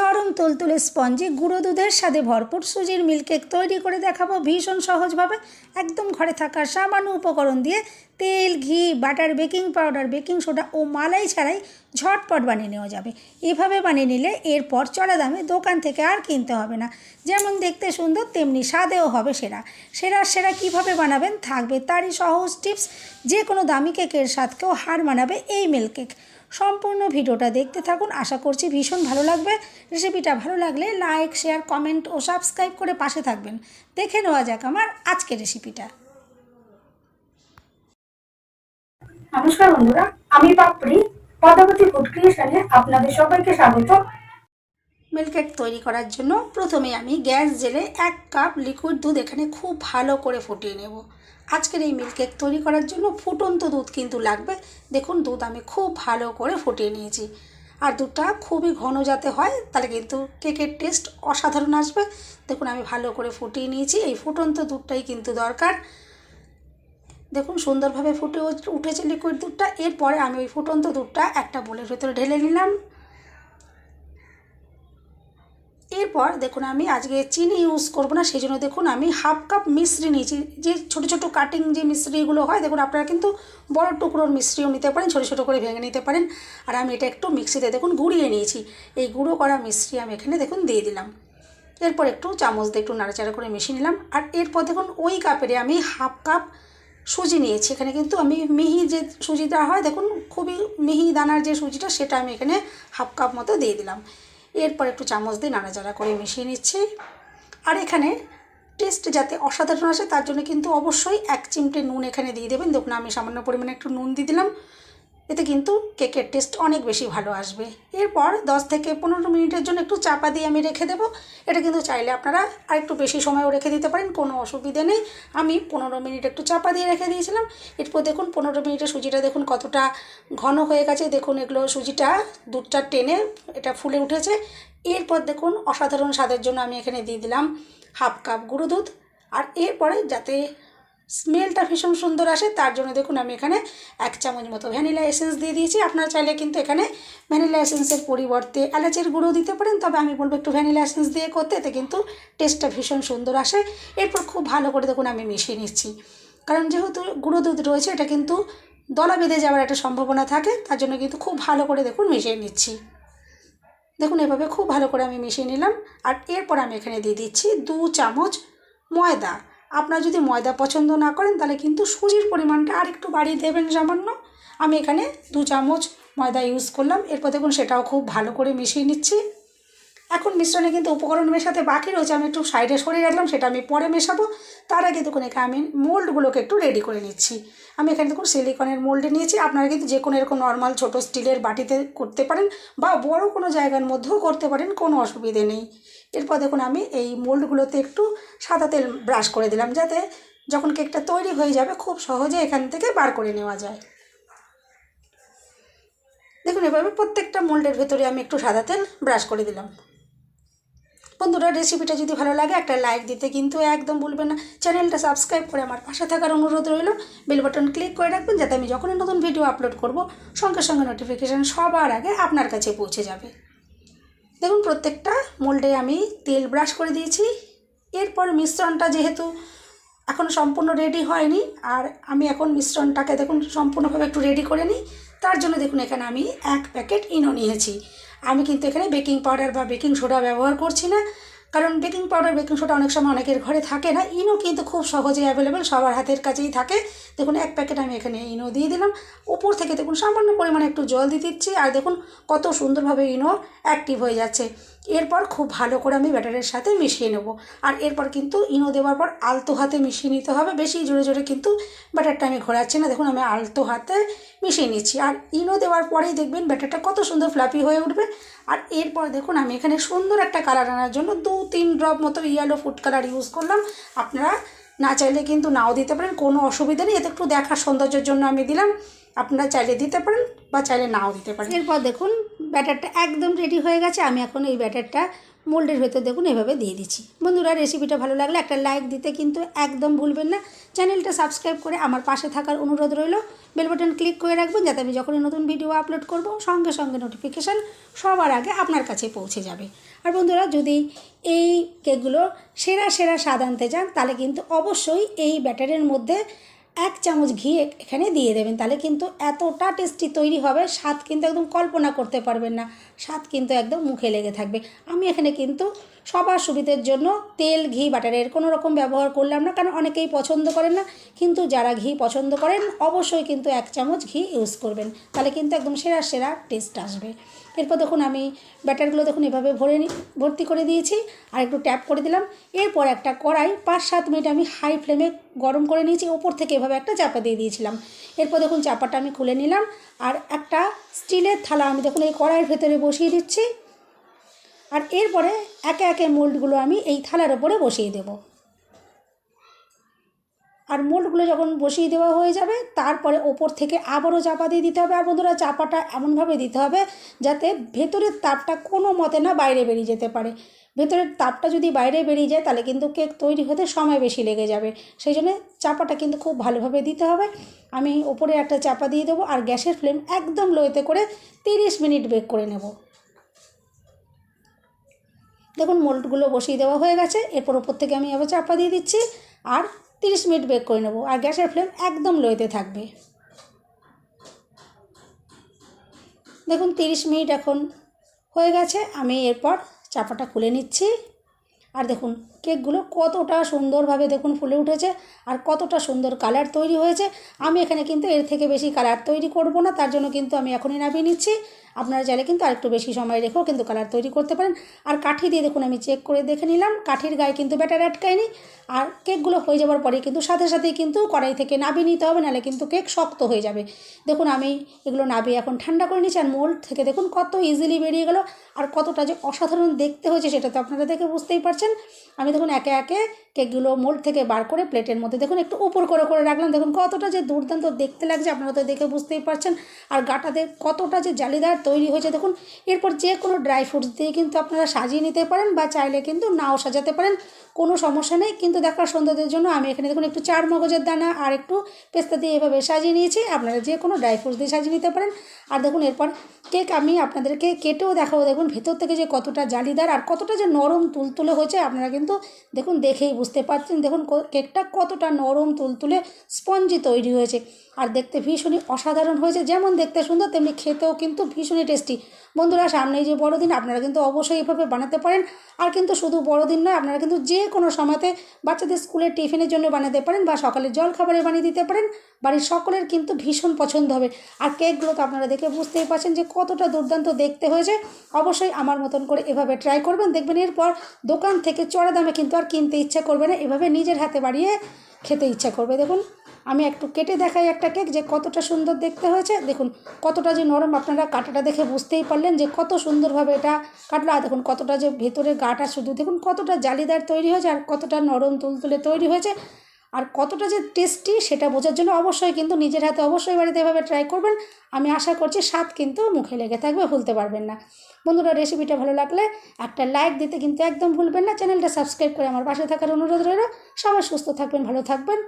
নরম তুলতুলে স্পঞ্জি গুঁড়ো দুধের সাথে ভরপুর সুজির মিল্ক কেক তৈরি করে দেখাবো ভীষণ সহজভাবে। একদম ঘরে থাকা সামান্য উপকরণ দিয়ে তেল, ঘি, butter, baking powder, baking soda ও মালাই ছাড়াই ঝটপট বানিয়ে নেওয়া যাবে। এভাবে বানিয়ে নিলে এরপর চড়া দামে দোকান থেকে আর কিনতে হবে না। যেমন দেখতে সুন্দর তেমনি স্বাদেও হবে সেরা। সেরা কীভাবে বানাবেন থাকবে তারই সহজ টিপস। যে কোনো দামি কেকের স্বাদকেও হার মানাবে এই মিল্ক কেক। সম্পূর্ণ ভিডিওটা দেখতে থাকুন, আশা করছি ভীষণ ভালো লাগবে। রেসিপিটা ভালো লাগলে লাইক, শেয়ার, কমেন্ট ও সাবস্ক্রাইব করে পাশে থাকবেন। দেখে নেওয়া যাক আমার আজকের রেসিপিটা। নমস্কার বন্ধুরা, আমি পাপড়ি পদাবতী ফুড ক্রিয়েশনে আপনাদের সবাইকে স্বাগত। মিল্ক কেক তৈরি করার জন্য প্রথমে আমি গ্যাস জেলে 1 কাপ লিকুইড দুধ এখানে খুব ভালো করে ফুটিয়ে নেব। আজকের এই মিল্ক কেক তৈরি করার জন্য ফুটন্ত দুধ কিন্তু লাগবে। দেখুন দুধ আমি খুব ভালো করে ফুটিয়ে নিয়েছি। আর দুধটা খুবই ঘন যাতে হয়, তাহলে কিন্তু কেকের টেস্ট অসাধারণ আসবে। দেখুন আমি ভালো করে ফুটিয়ে নিয়েছি, এই ফুটন্ত দুধটাই কিন্তু দরকার। দেখুন সুন্দরভাবে ফুটে উঠেছে লিকুইড দুধটা। এরপরে আমি ওই ফুটন্ত দুধটা একটা বোলের ভেতরে ঢেলে নিলাম। এরপর দেখুন আমি আজকে চিনি ইউজ করব না, সেই জন্য দেখুন আমি 1/2 কাপ মিশ্রি নিয়েছি। যে ছোটো ছোটো কাটিং যে মিশ্রিগুলো হয়, দেখুন আপনারা কিন্তু বড় টুকরোর মিশ্রিও নিতে পারেন, ছোটো ছোটো করে ভেঙে নিতে পারেন। আর আমি এটা একটু মিক্সিতে দেখুন গুঁড়িয়ে নিয়েছি। এই গুঁড়ো করা মিশ্রি আমি এখানে দেখুন দিয়ে দিলাম। এরপর একটু চামচ দিয়ে একটু নাড়াচাড়া করে মিশিয়ে নিলাম। আর এরপর দেখুন ওই কাপেরে আমি 1/2 কাপ সুজি নিয়েছি। এখানে কিন্তু আমি মিহি যে সুজিটা হয়, দেখুন খুবই মিহি দানার যে সুজিটা, সেটা আমি এখানে 1/2 কাপ মতো দিয়ে দিলাম। এরপর একটু চামচ দিয়ে নাড়াচাড়া করে মিশিয়ে নিচ্ছি। আর এখানে টেস্ট যাতে অসাধারণ আসে তার জন্য কিন্তু অবশ্যই 1 চিমটে নুন এখানে দিয়ে দেবেন। দেখুন আমি সামান্য পরিমাণে একটু নুন দিয়ে দিলাম, এতে কিন্তু কেকের টেস্ট অনেক বেশি ভালো আসবে। এরপর 10 থেকে 15 মিনিটের জন্য একটু চাপা দিয়ে আমি রেখে দেবো। এটা কিন্তু চাইলে আপনারা আর একটু বেশি সময়ও রেখে দিতে পারেন, কোনো অসুবিধে নেই। আমি 15 মিনিট একটু চাপা দিয়ে রেখে দিয়েছিলাম। এরপর দেখুন 15 মিনিটে সুজিটা দেখুন কতটা ঘন হয়ে গেছে। দেখুন এগুলো সুজিটা দুধটা টেনে এটা ফুলে উঠেছে। এরপর দেখুন অসাধারণ স্বাদের জন্য আমি এখানে দিয়ে দিলাম 1/2 কাপ গুঁড়ো দুধ। আর এরপরে যাতে স্মেলটা ভীষণ সুন্দর আসে তার জন্য দেখুন আমি এখানে 1 চামচ মতো ভ্যানিলা এসেন্স দিয়ে দিয়েছি। আপনারা চাইলে কিন্তু এখানে ভ্যানিলা এসেন্সের পরিবর্তে এলাচের গুঁড়ো দিতে পারেন, তবে আমি বলবো একটু ভ্যানিলা এসেন্স দিয়ে করতে, এতে কিন্তু টেস্টটা ভীষণ সুন্দর আসে। এরপর খুব ভালো করে দেখুন আমি মিশিয়ে নিচ্ছি, কারণ যেহেতু গুঁড়ো দুধ রয়েছে এটা কিন্তু দলা বেঁধে যাওয়ার একটা সম্ভাবনা থাকে, তার জন্য কিন্তু খুব ভালো করে দেখুন মিশিয়ে নিচ্ছি। দেখুন এভাবে খুব ভালো করে আমি মিশিয়ে নিলাম। আর এরপর আমি এখানে দিয়ে দিচ্ছি 2 চামচ ময়দা। আপনারা যদি ময়দা পছন্দ না করেন তাহলে কিন্তু সুজির পরিমাণটা আর একটু বাড়িয়ে দেবেন সামান্য। আমি এখানে 2 চামচ ময়দা ইউজ করলাম। এরপর দেখুন সেটাও খুব ভালো করে মিশিয়ে নিচ্ছি। এখন মিশ্রণে কিন্তু উপকরণ মেশাতে বাকি রয়েছে, আমি একটু সাইডে সরিয়ে রাখলাম, সেটা আমি পরে মেশাবো। তার আগে দেখুন এখানে আমি মোল্ডগুলোকে একটু রেডি করে নিচ্ছি। আমি এখানে দেখুন সিলিকনের মোল্ডে নিয়েছি। আপনারা কিন্তু যে কোনো এরকম নর্মাল ছোটো স্টিলের বাটিতে করতে পারেন বা বড় কোনো জায়গার মধ্যেও করতে পারেন, কোনো অসুবিধে নেই। এরপর দেখুন আমি এই মোল্ডগুলোতে একটু সাদা তেল ব্রাশ করে দিলাম, যাতে যখন কেকটা তৈরি হয়ে যাবে খুব সহজে এখান থেকে বার করে নেওয়া যায়। দেখুন এভাবে প্রত্যেকটা মোল্ডের ভেতরে আমি একটু সাদা তেল ব্রাশ করে দিলাম। বন্ধুরা রেসিপিটা যদি ভালো লাগে একটা লাইক দিতে কিন্তু একদম ভুলবেন না। চ্যানেলটা সাবস্ক্রাইব করে আমার পাশে থাকার অনুরোধ রইল। বেল বাটন ক্লিক করে রাখবেন, যাতে আমি যখনই নতুন ভিডিও আপলোড করব সঙ্গে সঙ্গে নোটিফিকেশান সবার আগে আপনার কাছে পৌঁছে যাবে। দেখুন প্রত্যেকটা মোল্ডে আমি তেল ব্রাশ করে দিয়েছি। এরপর মিশ্রণটা যেহেতু এখনও সম্পূর্ণ রেডি হয়নি, আর আমি এখন মিশ্রণটাকে দেখুন সম্পূর্ণভাবে একটু রেডি করে নিই। তার জন্য দেখুন এখানে আমি 1 প্যাকেট ইনো নিয়েছি। আমি কিন্তু এখানে বেকিং পাউডার বা বেকিং সোডা ব্যবহার করছি না, কারণ বেকিং পাউডার বেকিং সোডা অনেক সময় অনেকের ঘরে থাকে না। ইনো কিন্তু খুব সহজেই অ্যাভেলেবেল, সবার হাতের কাছেই থাকে। দেখুন 1 প্যাকেট আমি এখানে ইনো দিয়ে দিলাম। উপর থেকে দেখুন সামান্য পরিমাণে একটু জল দিয়ে দিচ্ছি। আর দেখুন কত সুন্দরভাবে ইনো অ্যাক্টিভ হয়ে যাচ্ছে। এরপর খুব ভালো করে আমি ব্যাটারের সাথে মিশিয়ে নেব। আর এরপর কিন্তু ইনো দেওয়ার পর আলতো হাতে মিশিয়ে নিতে হবে, বেশি জোরে জোরে কিন্তু ব্যাটারটা আমি ঘোরাচ্ছি না। দেখুন আমি আলতো হাতে মিশিয়ে নিচ্ছি। আর ইনো দেওয়ার পরেই দেখবেন ব্যাটারটা কত সুন্দর ফ্লাফি হয়ে উঠবে। আর এরপর দেখুন আমি এখানে সুন্দর একটা কালার আনার জন্য 2-3 ড্রপ মতো ইয়েলো ফুড কালার ইউজ করলাম। আপনারা না চাইলে কিন্তু নাও দিতে পারেন, কোনো অসুবিধা নেই। এতে একটু দেখার সৌন্দর্যের জন্য আমি দিলাম, আপনারা চাইলে দিতে পারেন বা চাইলে নাও দিতে পারেন। এরপর দেখুন ব্যাটারটা একদম রেডি হয়ে গেছে। আমি এখন এই ব্যাটারটা মোল্ডের ভেতর দেখুন এভাবে দিয়ে দিচ্ছি। বন্ধুরা, রেসিপিটা ভালো লাগলে একটা লাইক দিতে কিন্তু একদম ভুলবেন না। চ্যানেলটা সাবস্ক্রাইব করে আমার পাশে থাকার অনুরোধ রইল। বেল বাটন ক্লিক করে রাখবেন যাতে আমি যখনই নতুন ভিডিও আপলোড করব সঙ্গে সঙ্গে নোটিফিকেশান সবার আগে আপনার কাছে পৌঁছে যাবে। আর বন্ধুরা, যদি এই কেকগুলো সেরা সেরা স্বাদ আনতে চান তাহলে কিন্তু অবশ্যই এই ব্যাটারের মধ্যে 1 চামচ ঘি এখানে দিয়ে দেবেন, তাহলে কিন্তু এতটা টেস্টি তৈরি হবে, স্বাদ কিন্তু একদম কল্পনা করতে পারবেন না, স্বাদ কিন্তু একদম মুখে লেগে থাকবে। আমি এখানে কিন্তু সবার সুবিধার জন্য তেল, ঘি, বাটারের কোনো রকম ব্যবহার করলাম না, কারণ অনেকেই পছন্দ করেন না, কিন্তু যারা ঘি পছন্দ করেন অবশ্যই কিন্তু 1 চামচ ঘি ইউজ করবেন, তাহলে কিন্তু একদম সেরা সেরা টেস্ট আসবে। এরপর দেখুন আমি ব্যাটারগুলো দেখুন এভাবে ভর্তি করে দিয়েছি আর একটু ট্যাপ করে দিলাম। এরপর একটা কড়াই 5-7 মিনিট আমি হাই ফ্লেমে গরম করে নিয়েছি, ওপর থেকে এভাবে একটা চাপা দিয়ে দিয়েছিলাম। এরপর দেখুন চাপাটা আমি খুলে নিলাম আর একটা স্টিলের থালা আমি দেখুন এই কড়াইয়ের ভেতরে বসিয়ে দিচ্ছি। আর এরপরে একে একে মোল্ডগুলো আমি এই থালার ওপরে বসিয়ে দেব। আর মোল্ডগুলো যখন বসিয়ে দেওয়া হয়ে যাবে তারপরে ওপর থেকে আবারও চাপা দিয়ে দিতে হবে। আর বন্ধুরা, চাপাটা এমনভাবে দিতে হবে যাতে ভেতরের তাপটা কোনো মতে না বাইরে বেরিয়ে যেতে পারে। ভেতরের তাপটা যদি বাইরে বেরিয়ে যায় তাহলে কিন্তু কেক তৈরি হতে সময় বেশি লেগে যাবে, সেই জন্য চাপাটা কিন্তু খুব ভালোভাবে দিতে হবে। আমি ওপরে একটা চাপা দিয়ে দেবো আর গ্যাসের ফ্লেম একদম লোতে করে 30 মিনিট বেক করে নেব। দেখুন মোল্ডগুলো বসিয়ে দেওয়া হয়ে গেছে। এরপর ওপর থেকে আমি আবার চাপা দিয়ে দিচ্ছি আর 30 মিনিট বেক করে নেব আর গ্যাসের ফ্লেম একদম লোতে থাকবে। দেখুন 30 মিনিট এখন হয়ে গেছে। আমি এরপর চাপাটা খুলে নিচ্ছি আর দেখুন কেকগুলো কতটা সুন্দরভাবে দেখুন ফুলে উঠেছে আর কতটা সুন্দর কালার তৈরি হয়েছে। আমি এখানে কিন্তু এর থেকে বেশি কালার তৈরি করব না, তার জন্য কিন্তু আমি এখনই নামিয়ে নিচ্ছি। আপনারা চাইলে কিন্তু আরেকটু বেশি সময় রেখেও কিন্তু কালার তৈরি করতে পারেন। আর কাঠি দিয়ে দেখুন আমি চেক করে দেখে নিলাম, কাঠির গায়ে কিন্তু ব্যাটার আটকায়নি। আর কেকগুলো হয়ে যাওয়ার পরে কিন্তু সাথে সাথেই কিন্তু কড়াই থেকে নামিয়ে নিতে হবে, নাহলে কিন্তু কেক শক্ত হয়ে যাবে। দেখুন আমি এগুলো নামিয়ে এখন ঠান্ডা করে নিচ্ছি আর মোল্ড থেকে দেখুন কত ইজিলি বেরিয়ে গেল আর কতটা যে অসাধারণ দেখতে হয়েছে সেটা তো আপনারা দেখে বুঝতেই পারছেন। আমি দেখুন একে একে কেকগুলো মোল্ড থেকে বার করে প্লেটের মধ্যে দেখুন একটু উপর করে রাখলাম। দেখুন কতটা যে দুর্দান্ত দেখতে লাগছে আপনারা তো দেখে বুঝতেই পারছেন। আর গাটাতে কতটা যে জালিদার তৈরি হয়েছে দেখুন। এরপর যে কোনো ড্রাই ফ্রুটস দিয়ে কিন্তু আপনারা সাজিয়ে নিতে পারেন বা চাইলে কিন্তু নাও সাজাতে পারেন, কোনো সমস্যা নেই। কিন্তু দেখার সৌন্দর্যের জন্য আমি এখানে দেখুন একটু 4 মগজের দানা আর একটু পেস্তা দিয়ে এভাবে সাজিয়ে নিয়েছি। আপনারা যে কোনো ড্রাই ফ্রুটস দিয়ে সাজিয়ে নিতে পারেন। আর দেখুন এরপর কেক আমি আপনাদেরকে কেটেও দেখাবো। দেখুন ভেতর থেকে যে কতটা জালিদার আর কতটা যে নরম তুলতুলে হয়েছে আপনারা কিন্তু দেখুন দেখেই বুঝতে পারছেন। দেখুন কেকটা কতটা নরম তুলতুলে স্পঞ্জি তৈরি হয়েছে আর দেখতে ভীষণই অসাধারণ হয়েছে। যেমন দেখতে সুন্দর তেমনি খেতেও কিন্তু ভীষণই টেস্টি। বন্ধুরা, সামনেই যে বড়দিন, আপনারা কিন্তু অবশ্যই এভাবে বানাতে পারেন। আর কিন্তু শুধু বড়দিন নয়, আপনারা কিন্তু যে কোনো সময়তে বাচ্চাদের স্কুলের টিফিনের জন্য বানাতে পারেন বা সকালের জলখাবারে বানিয়ে দিতে পারেন। বাড়ির সকলের কিন্তু ভীষণ পছন্দ হবে। আর কেকগুলো তো আপনারা দেখে বুঝতেই পারছেন যে কতটা দুর্দান্ত দেখতে হয়েছে। অবশ্যই আমার মতন করে এভাবে ট্রাই করবেন, দেখবেন এরপর দোকান থেকে চড়া দামে কিন্তু আর কিনতে ইচ্ছা করবে না, এভাবে নিজের হাতে বাড়িয়ে খেতে ইচ্ছা করবে। দেখুন আমি একটু কেটে দেখাই একটা কেক যে কতটা সুন্দর দেখতে হয়েছে। দেখুন কতটা যে নরম, আপনারা কাটাটা দেখে বুঝতেই পারলেন যে কত সুন্দরভাবে এটা কাটলো। আর দেখুন কতটা যে ভেতরে গাটা শুধু দেখুন কতটা জালিদার তৈরি হয়েছে আর কতটা নরম তুলতুলে তৈরি হয়েছে আর কতটা যে টেস্টি সেটা বোঝার জন্য অবশ্যই কিন্তু নিজের হাতে অবশ্যই বাড়িতে এভাবে ট্রাই করবেন। আমি আশা করছি স্বাদ কিন্তু মুখে লেগে থাকবে, ভুলতে পারবেন না। বন্ধুরা, রেসিপিটা ভালো লাগলে একটা লাইক দিতে কিন্তু একদম ভুলবেন না। চ্যানেলটা সাবস্ক্রাইব করে আমার পাশে থাকার অনুরোধ রইল। সবাই সুস্থ থাকবেন, ভালো থাকবেন।